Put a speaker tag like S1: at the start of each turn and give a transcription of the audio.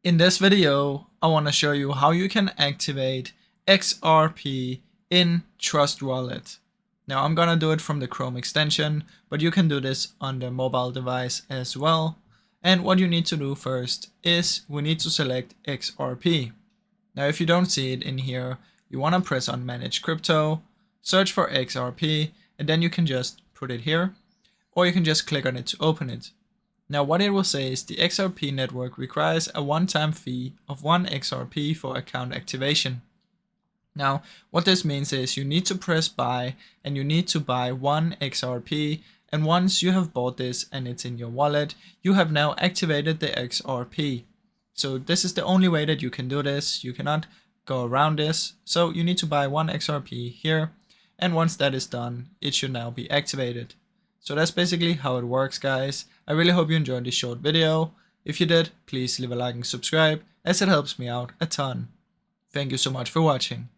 S1: In this video, I want to show you how you can activate XRP in Trust Wallet. Now I'm gonna do it from the Chrome extension, but you can do this on the mobile device as well. And what you need to do first is we need to select XRP. Now if you don't see it in here, you want to press on Manage Crypto, search for XRP, and then you can just put it here, or you can just click on it to open it. Now what it will say is the XRP network requires a one-time fee of 1 XRP for account activation. Now what this means is you need to press buy and you need to buy 1 XRP, and once you have bought this and it's in your wallet, you have now activated the XRP. So this is the only way that you can do this. You cannot go around this. So you need to buy 1 XRP here, and once that is done, it should now be activated. So that's basically how it works, guys. I really hope you enjoyed this short video. If you did, please leave a like and subscribe, as it helps me out a ton. Thank you so much for watching.